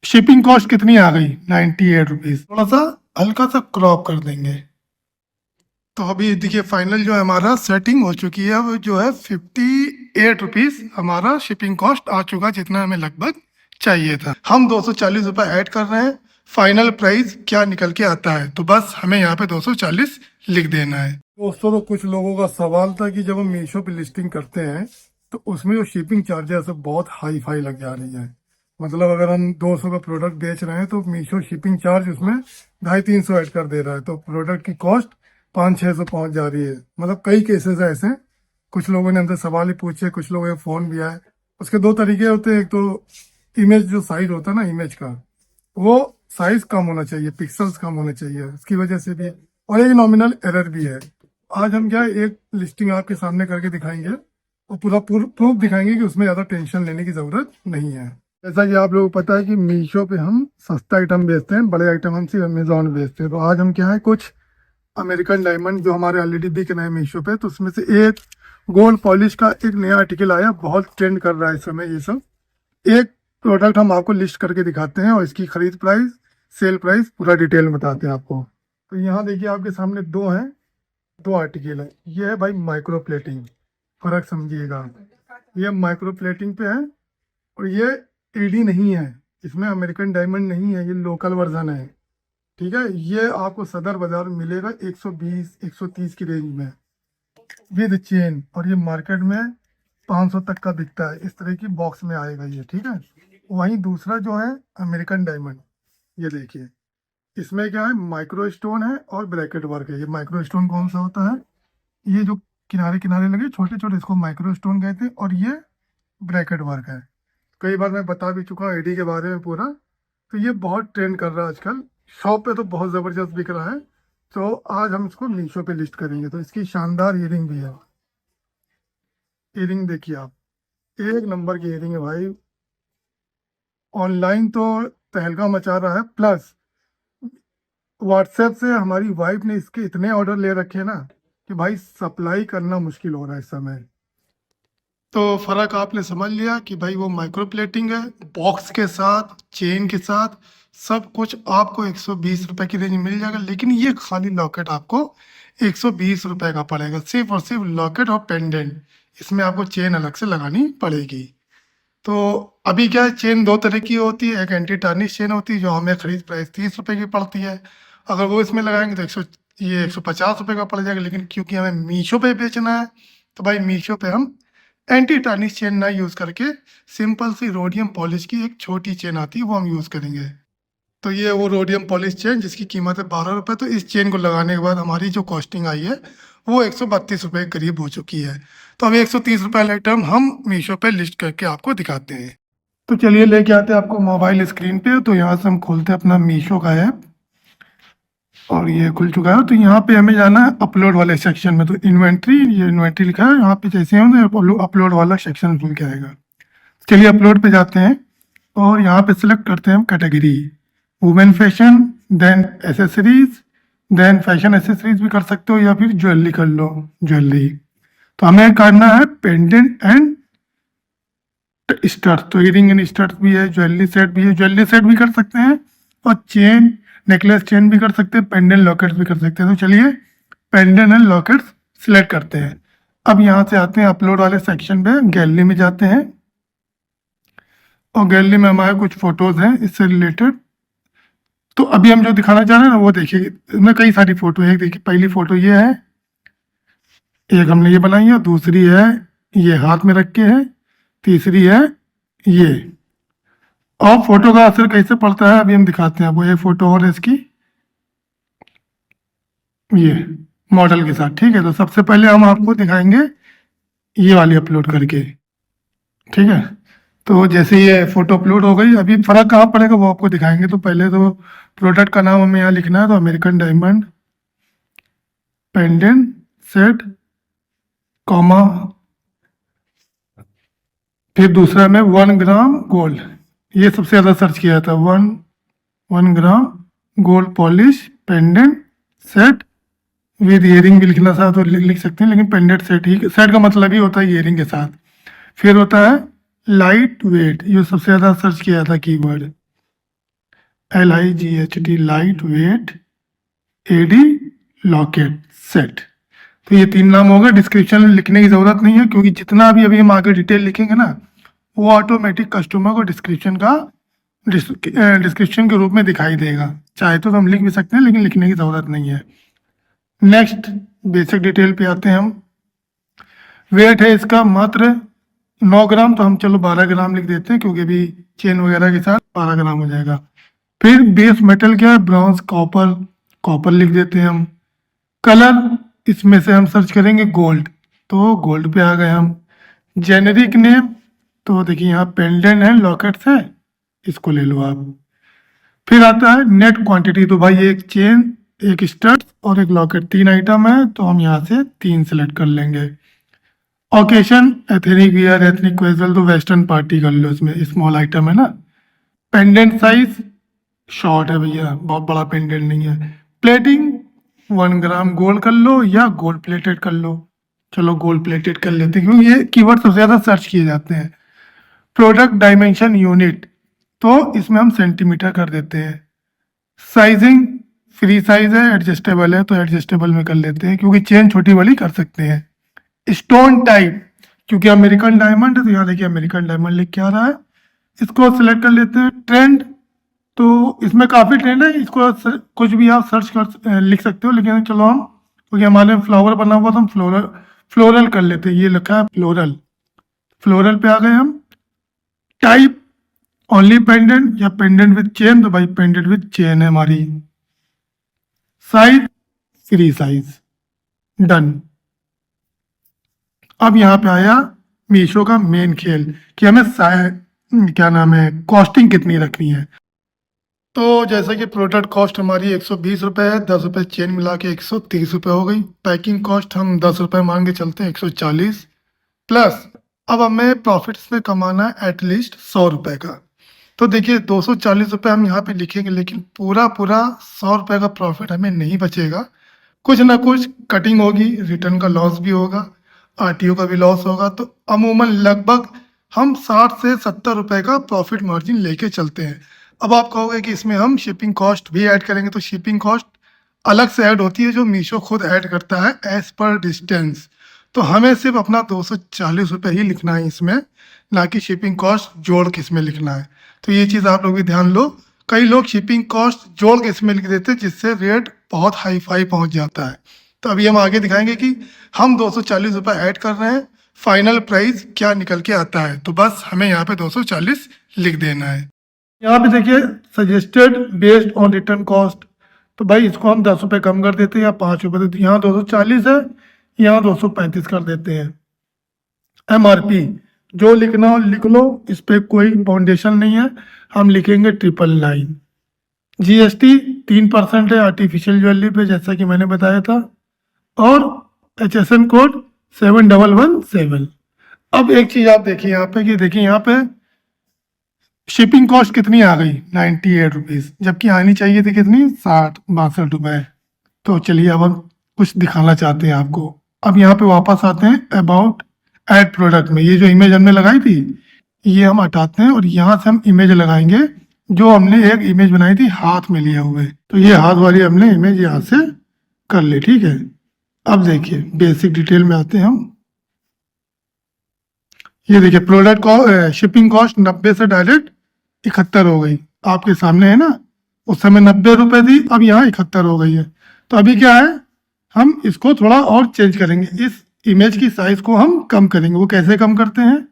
Shipping cost कितनी आ गई, 98 rupees. थोड़ा सा हल्का सा क्रॉप कर देंगे। तो अभी देखिए फाइनल जो है हमारा सेटिंग हो चुकी है, वो जो है 58 रुपीज़ हमारा शिपिंग कॉस्ट आ चुका, जितना हमें लगभग चाहिए था। हम 240 रुपये ऐड कर रहे हैं, फाइनल प्राइस क्या निकल के आता है, तो बस हमें यहाँ पे 240 लिख देना है। दोस्तों, तो कुछ लोगों का सवाल था कि जब हम मीशो पे लिस्टिंग करते हैं तो उसमें जो शिपिंग चार्जेस है बहुत हाई फाई लग जा रही है। मतलब अगर हम 200 का प्रोडक्ट बेच रहे हैं तो मीशो शिपिंग चार्ज उसमें 250-300 ऐड कर दे रहा है, तो प्रोडक्ट की कॉस्ट 500-600 पहुंच जा रही है। मतलब कई केसेस है ऐसे। कुछ लोगों ने हमसे सवाल ही पूछे, कुछ लोगों ने फ़ोन भी आए। उसके दो तरीके होते हैं, एक तो इमेज जो साइज होता है ना इमेज का, वो साइज कम होना चाहिए, पिक्सल्स कम होने चाहिए, उसकी वजह से भी, और एक नॉमिनल एरर भी है। आज हम क्या एक लिस्टिंग आपके सामने करके दिखाएंगे और पूरा प्रूफ दिखाएंगे कि उसमें ज़्यादा टेंशन लेने की ज़रूरत नहीं है। जैसा कि आप लोगों को पता है कि मीशो पे हम सस्ता आइटम बेचते हैं, बड़े आइटम हम सिर्फ अमेजोन बेचते हैं। तो आज हम क्या है, कुछ अमेरिकन डायमंड जो हमारे ऑलरेडी बिक रहे हैं मीशो पे, तो उसमें से एक गोल्ड पॉलिश का एक नया आर्टिकल आया, बहुत ट्रेंड कर रहा है इस समय ये सब। एक प्रोडक्ट हम आपको लिस्ट करके दिखाते हैं और इसकी खरीद प्राइस, सेल प्राइस पूरा डिटेल में बताते हैं आपको। तो यहाँ देखिए आपके सामने दो आर्टिकल है। ये है भाई माइक्रो प्लेटिंग, फर्क समझिएगा। ये माइक्रो प्लेटिंग पे है और ये एडी नहीं है, इसमें अमेरिकन डायमंड नहीं है, ये लोकल वर्जन है। ठीक है, ये आपको सदर बाजार में मिलेगा 120-130 की रेंज में विद चेन, और ये मार्केट में 500 तक का बिकता है। इस तरह की बॉक्स में आएगा ये, ठीक है। वहीं दूसरा जो है अमेरिकन डायमंड, ये देखिए इसमें क्या है, माइक्रो स्टोन है और ब्रैकेट वर्क है। ये माइक्रो स्टोन कौन सा होता है, ये जो किनारे किनारे लगे छोटे छोटे, इसको माइक्रो स्टोन कहते हैं, और ये ब्रैकेट वर्क है। कई बार मैं बता भी चुका हूँ एडी के बारे में पूरा। तो ये बहुत ट्रेंड कर रहा है आजकल, शॉप पे तो बहुत ज़बरदस्त बिक रहा है। तो आज हम इसको मीशो पे लिस्ट करेंगे। तो इसकी शानदार ईयरिंग भी है। ईयरिंग देखिए आप, एक नंबर की ईयरिंग है भाई। ऑनलाइन तो तहलका मचा रहा है, प्लस व्हाट्सएप से हमारी वाइफ ने इसके इतने ऑर्डर ले रखे हैं ना कि भाई सप्लाई करना मुश्किल हो रहा है इस समय। तो फ़र्क आपने समझ लिया कि भाई वो माइक्रो प्लेटिंग है, बॉक्स के साथ, चेन के साथ, सब कुछ आपको 120 रुपये की रेंज में मिल जाएगा। लेकिन ये खाली लॉकेट आपको 120 रुपये का पड़ेगा, सिर्फ और सिर्फ लॉकेट और पेंडेंट। इसमें आपको चेन अलग से लगानी पड़ेगी। तो अभी क्या है, चेन दो तरह की होती है, एक एंटी टार्निश चेन होती है जो हमें खरीद प्राइस 30 रुपये की पड़ती है। अगर वो इसमें लगाएंगे तो 150 रुपये का पड़ जाएगा। लेकिन क्योंकि हमें मीशो पे बेचना है, तो भाई मीशो पे हम एंटी टार्निश चेन ना यूज़ करके सिंपल सी रोडियम पॉलिश की एक छोटी चेन आती है, वो हम यूज़ करेंगे। तो ये वो रोडियम पॉलिश चेन जिसकी कीमत है 12 रुपये। तो इस चेन को लगाने के बाद हमारी जो कॉस्टिंग आई है वो 132 रुपये के करीब हो चुकी है। तो अब 130 रुपये वाला आइटम हम मीशो पे लिस्ट करके आपको दिखाते हैं। तो चलिए लेके आते हैं आपको मोबाइल स्क्रीन पे। तो यहाँ से हम खोलते हैं अपना मीशो का ऐप, और ये खुल चुका है। तो यहाँ पे हमें जाना है अपलोड वाले सेक्शन में। तो इन्वेंट्री, ये इन्वेंट्री लिखा है, यहाँ पे जैसे हम अपलोड वाला सेक्शन खुल के आएगा। चलिए अपलोड पे जाते हैं और यहाँ पे सिलेक्ट करते हैं हम category, women fashion, then accessories, then fashion accessories भी कर सकते हो या फिर ज्वेलरी कर लो, ज्वेलरी। तो हमें करना है पेंडेंट एंड स्टड। तो इयरिंग एंड स्टड भी है, ज्वेलरी सेट भी है, ज्वेलरी सेट भी कर सकते हैं, और चेन, नेकलेस चेन भी कर सकते हैं, पेंडेंट लॉकेट्स भी कर सकते हैं। तो चलिए पेंडेंट एंड लॉकेट्स सिलेक्ट करते हैं। अब यहाँ से आते हैं अपलोड वाले सेक्शन पे, गैलरी में जाते हैं, और गैलरी में हमारे कुछ फोटोज हैं इससे रिलेटेड। तो अभी हम जो दिखाना चाह रहे हैं ना वो देखिए, इसमें कई सारी फोटो है। देखिए पहली फोटो ये है, एक हमने ये बनाई है, दूसरी है ये हाथ में रख के है, तीसरी है ये। और फोटो का असर कैसे पड़ता है अभी हम दिखाते हैं। वो एक फोटो और है इसकी, ये मॉडल के साथ, ठीक है। तो सबसे पहले हम आपको दिखाएंगे ये वाली अपलोड करके, ठीक है। तो जैसे ये फोटो अपलोड हो गई, अभी फर्क कहाँ पड़ेगा वो आपको दिखाएंगे। तो पहले तो प्रोडक्ट का नाम हमें यहाँ लिखना है, तो American diamond pendant set, comma, फिर दूसरा में 1 ग्राम गोल्ड, ये सबसे ज़्यादा सर्च किया था। 1 gram gold polish pendant set with earring भी लिखना था तो लिख सकते हैं, लेकिन पेंडेंट सेट ही, सेट का मतलब ही होता है ईयरिंग के साथ। फिर होता है लाइट वेट, ये सबसे ज़्यादा सर्च किया था keyword, LIGHT, light weight AD locket set. तो ये 3 नाम होगा। डिस्क्रिप्शन में लिखने की ज़रूरत नहीं है, क्योंकि जितना भी अभी हम आगे डिटेल लिखेंगे ना, वो ऑटोमेटिक कस्टमर को डिस्क्रिप्शन के रूप में दिखाई देगा। चाहे तो हम लिख भी सकते हैं, लेकिन लिखने की ज़रूरत नहीं है। नेक्स्ट बेसिक डिटेल पे आते हैं हम। वेट है इसका मात्र 9 ग्राम, तो हम चलो 12 ग्राम लिख देते हैं, क्योंकि अभी चेन वगैरह के साथ 12 ग्राम हो जाएगा। फिर बेस मेटल क्या है, ब्रॉन्ज, कॉपर, कॉपर लिख देते हैं हम। कलर इसमें से हम सर्च करेंगे गोल्ड, तो गोल्ड पे आ गए हम। जेनेरिक नेम, तो देखिए यहाँ पेंडेंट है, लॉकेट्स है, इसको ले लो आप। फिर आता है नेट क्वांटिटी, तो भाई एक चेन, एक स्टड और एक लॉकेट, 3 आइटम है, तो हम यहाँ से 3 सेलेक्ट कर लेंगे। Occasion ethnic wear, ethnic casual, तो वेस्टर्न पार्टी कर लो, इसमें स्मॉल आइटम है ना। पेंडेंट साइज शॉर्ट है भैया, बहुत बड़ा पेंडेंट नहीं है। प्लेटिंग 1 ग्राम गोल्ड कर लो या गोल्ड प्लेटेड कर लो। चलो गोल्ड प्लेटेड कर लेते हैं, क्योंकि ये कीवर्ड सबसे ज़्यादा सर्च किए जाते हैं। प्रोडक्ट डायमेंशन यूनिट, तो इसमें हम सेंटीमीटर कर देते हैं। साइजिंग फ्री साइज है, एडजस्टेबल है, तो एडजस्टेबल में कर लेते हैं, क्योंकि चेन छोटी बड़ी कर सकते हैं। स्टोन टाइप, क्योंकि अमेरिकन डायमंड है, तो यहाँ देखिए अमेरिकन डायमंड लिख के आ रहा है, इसको सिलेक्ट कर लेते हैं। ट्रेंड, तो इसमें काफ़ी ट्रेंड है, इसको कुछ भी आप सर्च कर लिख सकते हो, लेकिन चलो हम, क्योंकि हमारे फ्लावर बना हुआ, तो हम फ्लोरल कर लेते हैं। ये लिखा है फ्लोरल, फ्लोरल पे आ गए हम। टाइप ओनली पेंडेंट या पेंडेंट विद चेन, तो भाई पेंडेंट विद चेन है हमारी। Size free size, done. अब यहाँ पे आया मीशो का मेन खेल, कि हमें क्या नाम है, कॉस्टिंग कितनी रखनी है। तो जैसा कि प्रोडक्ट कॉस्ट हमारी 120 रुपये है, 10 रुपये चेन मिला के 130 रुपये हो गई। पैकिंग कॉस्ट हम 10 रुपये मान के चलते हैं, 140 प्लस। अब हमें प्रॉफिट्स में कमाना है एटलीस्ट 100 रुपये का। तो देखिए 240 रुपये हम यहाँ पे लिखेंगे, लेकिन पूरा पूरा 100 रुपये का प्रॉफिट हमें नहीं बचेगा। कुछ ना कुछ कटिंग होगी, रिटर्न का लॉस भी होगा, आरटीओ का भी लॉस होगा, तो अमूमन लगभग हम 60 से 70 रुपये का प्रॉफिट मार्जिन लेके चलते हैं। अब आप कहोगे कि इसमें हम शिपिंग कॉस्ट भी ऐड करेंगे, तो शिपिंग कॉस्ट अलग से ऐड होती है, जो मीशो खुद ऐड करता है एज पर डिस्टेंस। तो हमें सिर्फ अपना 240 रुपये ही लिखना है इसमें, ना कि शिपिंग कॉस्ट जोड़ के इसमें लिखना है। तो ये चीज़ आप लोग भी ध्यान लो। कई लोग शिपिंग कॉस्ट जोड़ के इसमें लिख देते हैं, जिससे रेट बहुत हाई फाई पहुँच जाता है। तो अभी हम आगे दिखाएंगे कि हम 240 रुपये ऐड कर रहे हैं, फाइनल प्राइस क्या निकल के आता है। तो बस हमें यहाँ पे 240 लिख देना है। यहाँ पे देखिए suggested based on return cost, तो भाई इसको हम 10 रुपये कम कर देते हैं या 5 रुपये देते हैं। यहाँ 240 है, यहाँ 235 कर देते हैं। MRP जो लिखना हो लिख लो, इस पर कोई फाउंडेशन नहीं है, हम लिखेंगे 999। GST 3% है आर्टिफिशियल ज्वेलरी पे, जैसा कि मैंने बताया था, और HSN कोड 7117। अब एक चीज़ आप देखिए यहाँ पे, कि देखिए यहाँ पे शिपिंग कॉस्ट कितनी आ गई, 98 रुपीज़, जबकि आनी चाहिए थी कितनी, 62 रुपये। तो चलिए अब हम कुछ दिखाना चाहते हैं आपको। अब यहाँ पे वापस आते हैं अबाउट ऐड प्रोडक्ट में। ये जो इमेज हमने लगाई थी, ये हम हटाते हैं, और यहाँ से हम इमेज लगाएंगे, जो हमने एक इमेज बनाई थी हाथ में लिए हुए। तो ये हाथ वाली हमने इमेज यहाँ से कर ली, ठीक है। अब देखिए बेसिक डिटेल में आते हैं हम। ये देखिए प्रोडक्ट को शिपिंग कॉस्ट 90 से डायरेक्ट 71 हो गई, आपके सामने है ना। उस समय 90 रुपये थी, अब यहाँ 71 हो गई है। तो अभी क्या है, हम इसको थोड़ा और चेंज करेंगे, इस इमेज की साइज को हम कम करेंगे। वो कैसे कम करते हैं,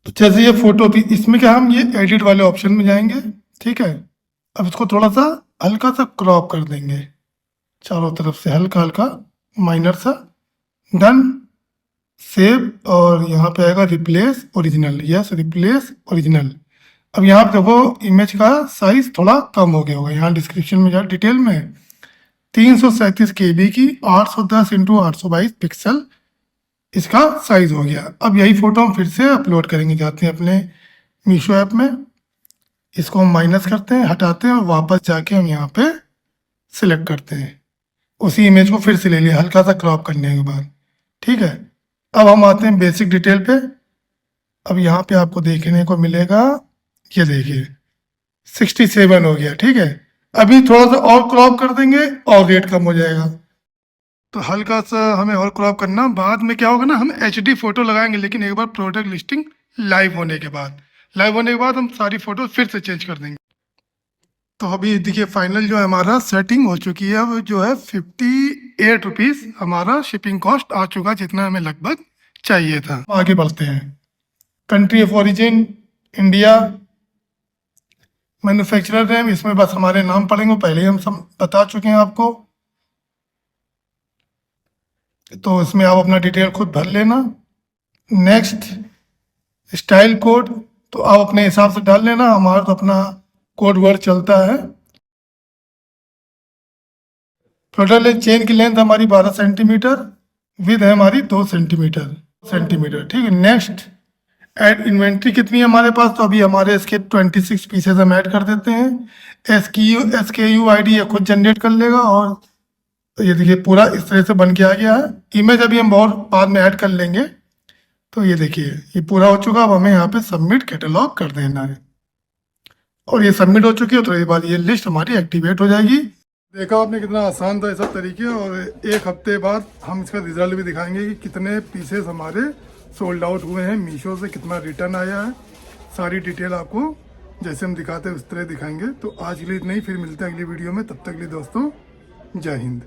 तो जैसे ये फोटो थी, इसमें क्या, हम ये एडिट वाले ऑप्शन में जाएंगे, ठीक है। अब इसको थोड़ा सा हल्का सा क्रॉप कर देंगे, चारों तरफ से हल्का हल्का माइनर सा। डन, सेव, और यहाँ पे आएगा replace original. Yes, replace original. अब यहाँ पे देखो इमेज का साइज थोड़ा कम हो गया होगा। यहाँ डिस्क्रिप्शन में जा डिटेल में 337 KB की 810 × 822 पिक्सल इसका साइज हो गया। अब यही फोटो हम फिर से अपलोड करेंगे, जाते हैं अपने मीशो ऐप में, इसको हम माइनस करते हैं, हटाते हैं, और वापस जाके हम यहाँ पे सिलेक्ट करते हैं। उसी इमेज को फिर से ले लिया हल्का सा क्रॉप करने के बाद, ठीक है। अब हम आते हैं बेसिक डिटेल पे। अब यहाँ पे आपको देखने को मिलेगा, ये देखिए 67 हो गया। ठीक है, अभी थोड़ा सा और क्रॉप कर देंगे और रेट कम हो जाएगा। तो हल्का सा हमें और क्रॉप करना, बाद में क्या होगा ना, हम HD फोटो लगाएंगे, लेकिन एक बार प्रोडक्ट लिस्टिंग लाइव होने के बाद हम सारी फोटो फिर से चेंज कर देंगे। तो अभी देखिए फाइनल जो है हमारा सेटिंग हो चुकी है। अब जो है 58 रुपीज़ हमारा शिपिंग कॉस्ट आ चुका, जितना हमें लगभग चाहिए था। आगे बढ़ते हैं। Country of origin India, manufacturer name, इसमें बस हमारे नाम पड़ेंगे, पहले ही हम सब बता चुके हैं आपको। तो इसमें आप अपना डिटेल खुद भर लेना। नेक्स्ट, स्टाइल कोड तो आप अपने हिसाब से डाल लेना, हमारा तो अपना कोड वर्ड चलता है। प्रोडक्ट चेन की लेंथ हमारी 12 सेंटीमीटर, विद है हमारी 2 सेंटीमीटर। ठीक है, नेक्स्ट, ऐड इन्वेंट्री कितनी है हमारे पास, तो अभी हमारे इसके 26 पीसेज हम ऐड कर देते हैं। SKU ID ये खुद जनरेट कर लेगा। और ये देखिए पूरा इस तरह से बन के आ गया है। इमेज अभी हम बहुत बाद में ऐड कर लेंगे। तो ये देखिए ये पूरा हो चुका। अब हमें यहाँ पे सबमिट कैटलॉग कर देना है, और ये सबमिट हो चुकी है। तो ये बात, ये लिस्ट हमारी एक्टिवेट हो जाएगी। देखा आपने कितना आसान था ये सब तरीके। और एक हफ्ते बाद हम इसका रिजल्ट भी दिखाएंगे कि कितने पीसेस हमारे सोल्ड आउट हुए हैं, मीशो से कितना रिटर्न आया है। सारी डिटेल आपको जैसे हम दिखाते हैं उस तरह दिखाएंगे। तो आज के लिए इतना ही, फिर मिलते हैं अगली वीडियो में। तब तक के लिए दोस्तों, जय हिंद।